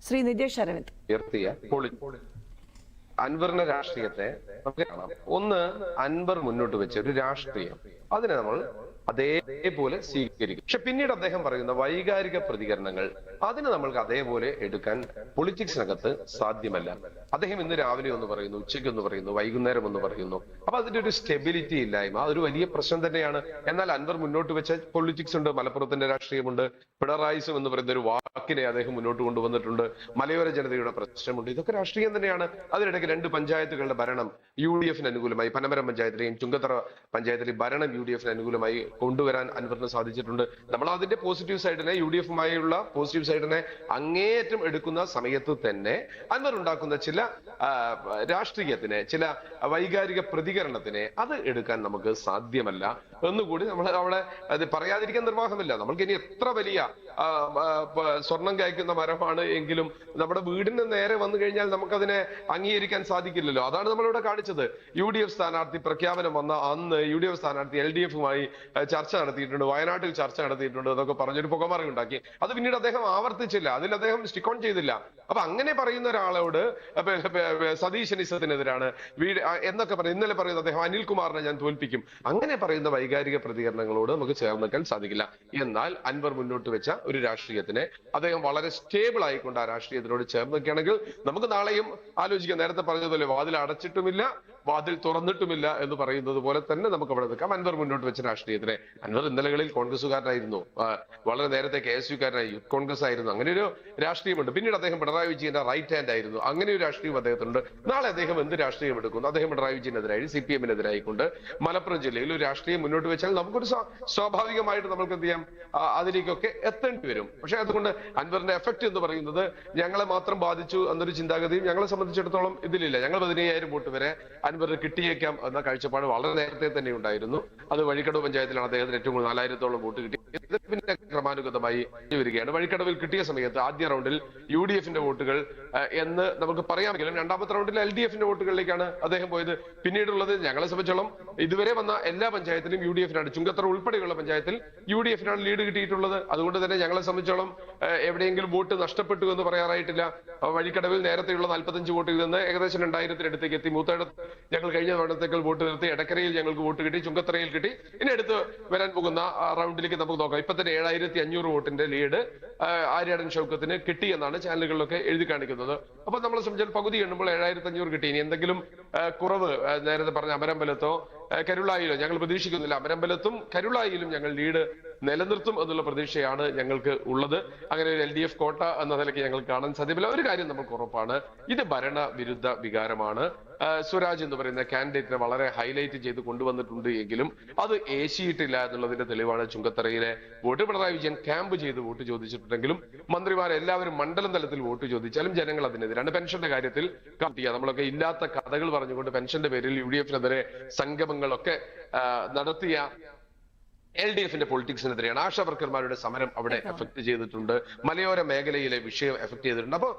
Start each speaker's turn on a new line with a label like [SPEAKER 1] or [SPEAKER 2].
[SPEAKER 1] ശ്രീ നിതേഷ് അരവിന്ദ്.
[SPEAKER 2] അൻവറിന്റെ രാഷ്ട്രീയത്തെ നമുക്ക് കാണാം. ഒന്ന്, അൻവർ മുന്നോട്ട് വെച്ച ഒരു രാഷ്ട്രീയം, അതിനെ നമ്മൾ അതേപോലെ സ്വീകരിക്കും. പക്ഷെ പിന്നീട് അദ്ദേഹം പറയുന്ന വൈകാരിക പ്രതികരണങ്ങൾ, അതിന് നമ്മൾക്ക് അതേപോലെ എടുക്കാൻ പൊളിറ്റിക്സിനകത്ത് സാധ്യമല്ല. അദ്ദേഹം ഇന്ന് രാവിലെ ഒന്ന് പറയുന്നു, ഉച്ചയ്ക്ക് ഒന്ന് പറയുന്നു, വൈകുന്നേരം ഒന്ന് പറയുന്നു. അപ്പൊ അതിന്റെ ഒരു സ്റ്റെബിലിറ്റി ഇല്ലായ്മ അതൊരു വലിയ പ്രശ്നം തന്നെയാണ്. എന്നാൽ അൻവർ മുന്നോട്ട് വെച്ച പൊളിറ്റിക്സ് ഉണ്ട്, മലപ്പുറത്തിന്റെ രാഷ്ട്രീയമുണ്ട്, പിണറായിസം എന്ന് പറയുന്ന ഒരു വാക്കിനെ അദ്ദേഹം മുന്നോട്ട് കൊണ്ടുവന്നിട്ടുണ്ട്, മലയോര ജനതയുടെ പ്രശ്നമുണ്ട്. ഇതൊക്കെ രാഷ്ട്രീയം തന്നെയാണ്. അതിനിടയ്ക്ക് 2 പഞ്ചായത്തുകളുടെ ഭരണം UDF അനുകൂലമായി, പനമരം പഞ്ചായത്തിലെയും ചുങ്കത്തറ പഞ്ചായത്തിലെയും ഭരണം UDF അനുകൂലമായി കൊണ്ടുവരാൻ അൻവറിന് സാധിച്ചിട്ടുണ്ട്. നമ്മൾ അതിന്റെ പോസിറ്റീവ് സൈഡിനെ, UDF-യുമായുള്ള പോസിറ്റീവ് സൈഡിനെ അങ്ങേയറ്റം എടുക്കുന്ന സമയത്ത് തന്നെ അൻവർ ഉണ്ടാക്കുന്ന ചില രാഷ്ട്രീയത്തിനെ, ചില വൈകാരിക പ്രതികരണത്തിനെ അത് എടുക്കാൻ നമുക്ക് സാധ്യമല്ല എന്നുകൂടി നമ്മൾ അവിടെ അത് പറയാതിരിക്കാൻ നിർവാഹമില്ല. നമ്മൾക്ക് ഇനി എത്ര വലിയ സ്വർണം കായ്ക്കുന്ന മരമാണ് എങ്കിലും നമ്മുടെ വീടിന് നേരെ വന്നു കഴിഞ്ഞാൽ നമുക്കതിനെ അംഗീകരിക്കാൻ സാധിക്കില്ലല്ലോ. അതാണ് നമ്മളിവിടെ കാണിച്ചത്. UDF സ്ഥാനാർത്ഥി പ്രഖ്യാപനം വന്ന അന്ന് UDF സ്ഥാനാർത്ഥി LDF-മായി ചർച്ച നടത്തിയിട്ടുണ്ട്, വയനാട്ടിൽ ചർച്ച നടത്തിയിട്ടുണ്ട് എന്നൊക്കെ പറഞ്ഞൊരു പുകമറ ഉണ്ടാക്കി. അത് പിന്നീട് അദ്ദേഹം ആവർത്തിച്ചില്ല, അതിൽ അദ്ദേഹം സ്റ്റിക്ക് ഓൺ ചെയ്തില്ല. അപ്പൊ അങ്ങനെ പറയുന്ന ഒരാളോട് സതീശനിസത്തിനെതിരാണ് എന്നൊക്കെ പറയും. ഇന്നലെ പറയുന്ന അദ്ദേഹം അനിൽകുമാറിനെ ഞാൻ തോൽപ്പിക്കും, അങ്ങനെ പറയുന്ന വൈകാരിക പ്രതികരണങ്ങളോട് നമുക്ക് ചേർന്ന് നിൽക്കാൻ സാധിക്കില്ല. എന്നാൽ അൻവർ മുന്നോട്ട് വെച്ച ഒരു രാഷ്ട്രീയത്തിനെ അദ്ദേഹം വളരെ സ്റ്റേബിൾ ആയിക്കൊണ്ട് ആ രാഷ്ട്രീയത്തിനോട് ചേർന്ന് നിൽക്കുകയാണെങ്കിൽ നമുക്ക് നാളെയും ആലോചിക്കാം. നേരത്തെ പറഞ്ഞതുപോലെ വാതിൽ അടച്ചിട്ടുമില്ല, വാതിൽ തുറന്നിട്ടുമില്ല എന്ന് പറയുന്നത് പോലെ തന്നെ നമുക്ക് അവിടെ നിൽക്കാം. അൻവർ മുന്നോട്ട് വെച്ച രാഷ്ട്രീയത്തിനെ, അൻവർ ഇന്നലകളിൽ കോൺഗ്രസ്സുകാരനായിരുന്നു, വളരെ നേരത്തെ KSUക്കാരനായി, യൂത്ത് കോൺഗ്രസ് ആയിരുന്നു, അങ്ങനെ ഒരു രാഷ്ട്രീയമുണ്ട്. പിന്നീട് അദ്ദേഹം പിണറായി വിജയന്റെ റൈറ്റ് ഹാൻഡ് ആയിരുന്നു, അങ്ങനെ ഒരു രാഷ്ട്രീയം അദ്ദേഹത്തിനുണ്ട്. നാളെ അദ്ദേഹം എന്ത് രാഷ്ട്രീയം എടുക്കുന്നു? അദ്ദേഹം പിണറായി വിജയനെതിരായി CPM-നെതിരായിക്കൊണ്ട് മലപ്പുറം ജില്ലയിൽ ഒരു രാഷ്ട്രീയം മുന്നോട്ട് വെച്ചാൽ നമുക്കൊരു സ്വാഭാവികമായിട്ട് നമുക്ക് എന്ത് ചെയ്യാം, അതിലേക്കൊക്കെ എത്തേണ്ടി വരും. പക്ഷെ അതുകൊണ്ട് അൻവറിന്റെ എഫക്ട് എന്ന് പറയുന്നത് ഞങ്ങളെ മാത്രം ബാധിച്ചു എന്നൊരു ചിന്താഗതിയും ഞങ്ങളെ സംബന്ധിച്ചിടത്തോളം ഇതിലില്ല. ഞങ്ങൾ 15,000 വോട്ട് വരെ അൻവറിന് കിട്ടിയേക്കാം എന്ന കാഴ്ചപ്പാട് വളരെ നേരത്തെ തന്നെ ഉണ്ടായിരുന്നു. അത് വഴിക്കടവ് പഞ്ചായത്തിലാണ് അദ്ദേഹത്തിന് ഏറ്റവും കൂടുതൽ 4,000-ഓളം വോട്ട് കിട്ടിയത്. പിന്നെ ക്രമാനുഗതമായി വരികയാണ്. വഴിക്കടവിൽ കിട്ടിയ സമയത്ത് ആദ്യ റൗണ്ടിൽ UDF-ന്റെ വോട്ടുകൾ എന്ന് നമുക്ക് പറയാമെങ്കിലും രണ്ടാമത്തെ റൗണ്ടിൽ LDF-ന്റെ വോട്ടുകളിലേക്കാണ് അദ്ദേഹം പോയത്. പിന്നീടുള്ളത് ഞങ്ങളെ സംബന്ധിച്ചോളം ഇതുവരെ വന്ന എല്ലാ പഞ്ചായത്തിലും UDF-നാണ്, ചുങ്കത്തറ ഉൾപ്പെടെയുള്ള പഞ്ചായത്തിൽ UDF-നാണ് ലീഡ് കിട്ടിയിട്ടുള്ളത്. അതുകൊണ്ട് തന്നെ ഞങ്ങളെ സംബന്ധിച്ചോളം എവിടെയെങ്കിലും വോട്ട് നഷ്ടപ്പെട്ടു എന്ന് പറയാറായിട്ടില്ല. വഴിക്കടവിൽ നേരത്തെയുള്ള 45 വോട്ടിൽ നിന്ന് ഏകദേശം 2,000-ന് അടുത്തേക്ക് എത്തി. മൂത്തയിടത്ത് ഞങ്ങൾ കഴിഞ്ഞ തവണത്തേക്കാൾ വോട്ട് നിർത്തി. എടക്കരയിൽ ഞങ്ങൾക്ക് വോട്ട് കിട്ടി, ചുങ്കത്തറയിൽ കിട്ടി. ഇനി അടുത്ത് വരാൻ പോകുന്ന റൗണ്ടിലേക്ക് നമുക്ക് നോക്കാം. ഇപ്പൊ തന്നെ 7,500 വോട്ടിന്റെ ലീഡ് ആര്യാടൻ ഷൗക്കത്തിന് കിട്ടി എന്നാണ് ചാനലുകളിലൊക്കെ എഴുതി കാണിക്കുന്നത്. അപ്പൊ നമ്മളെ സംബന്ധിച്ചാൽ പകുതി എണ്ണുമ്പോൾ 7,500 കിട്ടി. ഇനി എന്തെങ്കിലും കുറവ് നേരത്തെ പറഞ്ഞ അമരമ്പലത്തോ കരുളായിലോ ഞങ്ങൾ പ്രതീക്ഷിക്കുന്നില്ല. അമരമ്പലത്തും കരുളായിലും ഞങ്ങൾ ലീഡ് നിലനിർത്തും എന്നുള്ള പ്രതീക്ഷയാണ് ഞങ്ങൾക്ക് ഉള്ളത്. അങ്ങനെ ഒരു LDF കോട്ട എന്ന നിലയ്ക്ക് ഞങ്ങൾ കാണാൻ സാധ്യമല്ല. ഒരു കാര്യം നമുക്ക് ഉറപ്പാണ്, ഇത് ഭരണവിരുദ്ധ വികാരമാണ്. സ്വരാജ് എന്ന് പറയുന്ന കാൻഡിഡേറ്റിനെ വളരെ ഹൈലൈറ്റ് ചെയ്ത് കൊണ്ടുവന്നിട്ടുണ്ട് എങ്കിലും അത് ഏശിയിട്ടില്ല എന്നുള്ളതിന്റെ തെളിവാണ് ചുങ്കത്തറയിലെ വോട്ട്. പിണറായി വിജയൻ ക്യാമ്പ് ചെയ്ത് വോട്ട് ചോദിച്ചിട്ടുണ്ടെങ്കിലും മന്ത്രിമാരെല്ലാവരും മണ്ഡലം തലത്തിൽ വോട്ട് ചോദിച്ചാലും ജനങ്ങൾ അതിനെതിരാണ്. പെൻഷന്റെ കാര്യത്തിൽ നമ്മളൊക്കെ ഇല്ലാത്ത കഥകൾ പറഞ്ഞുകൊണ്ട് പെൻഷന്റെ പേരിൽ UDF-നെതിരെ സംഗമങ്ങളൊക്കെ നടത്തിയ LDF-ന്റെ പൊളിറ്റിക്സിനെതിരെയാണ്. ആശാ വർക്കർമാരുടെ സമരം അവിടെ എഫക്ട് ചെയ്തിട്ടുണ്ട്, മലയോര മേഖലയിലെ വിഷയം എഫക്ട് ചെയ്തിട്ടുണ്ട്. അപ്പൊ